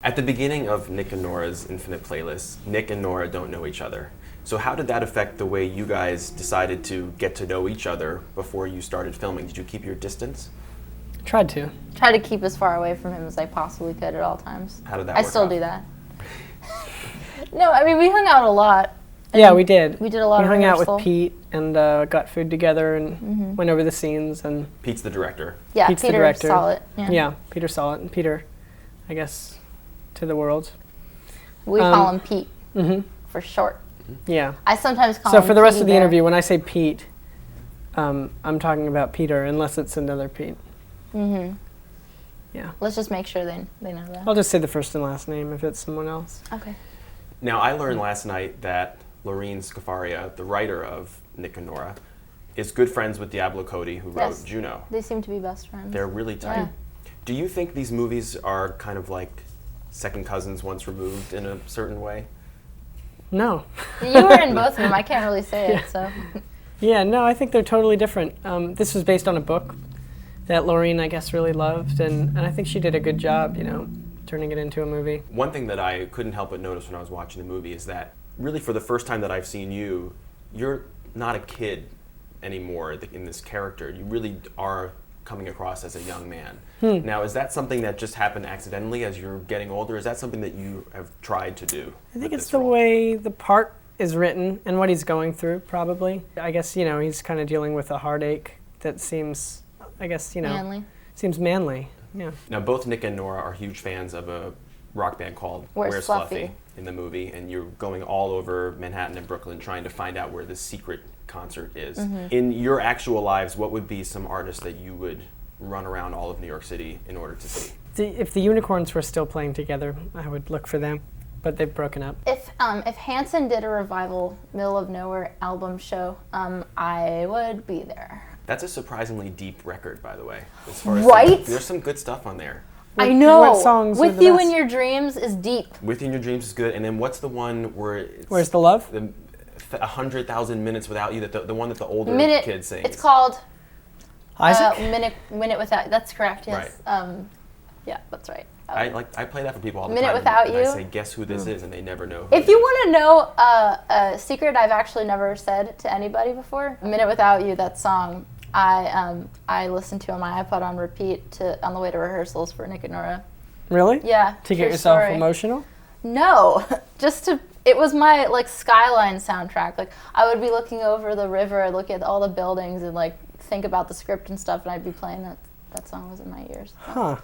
At the beginning of Nick and Norah's Infinite Playlist, Nick and Norah don't know each other. So how did that affect the way you guys decided to get to know each other before you started filming? Did you keep your distance? Tried to. Try to keep as far away from him as I possibly could at all times. How did that work I still out? do that. No, I mean, we hung out a lot. Yeah, we did. We did a lot of hung out rehearsal. with Pete and got food together and went over the scenes. And Pete's the director. Yeah, Pete's the Peter director. saw it. Yeah, Peter saw it. And Peter, I guess, to the world. We call him Pete for short. Yeah. I sometimes call him So for the rest Petey of the Bear. interview, when I say Pete, I'm talking about Peter, unless it's another Pete. Yeah. Let's just make sure they know that. I'll just say the first and last name if it's someone else. Okay. Now, I learned last night that Lorene Scafaria, the writer of Nick and Norah, is good friends with Diablo Cody, who wrote Yes. Juno. They seem to be best friends. They're really tight. Yeah. Do you think these movies are kind of like second cousins once removed in a certain way? No. You were in both of them. I can't really say it, so. Yeah, no, I think they're totally different. This was based on a book that Lorene, I guess, really loved, and I think she did a good job, turning it into a movie. One thing that I couldn't help but notice when I was watching the movie is that really for the first time that I've seen you, you're not a kid anymore in this character. You really are coming across as a young man. Now, is that something that just happened accidentally as you're getting older? Is that something that you have tried to do? I think it's the way the part is written and what he's going through, probably. I guess, he's kind of dealing with a heartache that seems, Manly. seems manly. Yeah. Now, both Nick and Norah are huge fans of a rock band called Where's Fluffy? in the movie, and you're going all over Manhattan and Brooklyn trying to find out where this secret concert is. In your actual lives, what would be some artists that you would run around all of New York City in order to see? If the Unicorns were still playing together, I would look for them, but they've broken up. If Hanson did a revival middle of nowhere album show, I would be there. That's a surprisingly deep record, by the way. As far Right? as there's some good stuff on there. I know. What songs are With the You best? in Your Dreams is deep. Within Your Dreams is good, and then what's the one where it's Where's the Love? 100,000 Minutes Without You, the one that the older kid sings? It's called Isaac? Minute Without. That's correct. Yes. Yeah, that's right. I play that for people all the Minute time. Without and You? I say, guess who this is, and they never know. Who If you want to know a secret I've actually never said to anybody before, Minute Without You, that song, I listened to on my iPod on repeat on the way to rehearsals for Nick and Norah. Really? Yeah. To get true yourself story. emotional? No, it was my Skyline soundtrack. I would be looking over the river, look at all the buildings, and think about the script and stuff, and I'd be playing that song was in my ears. Huh.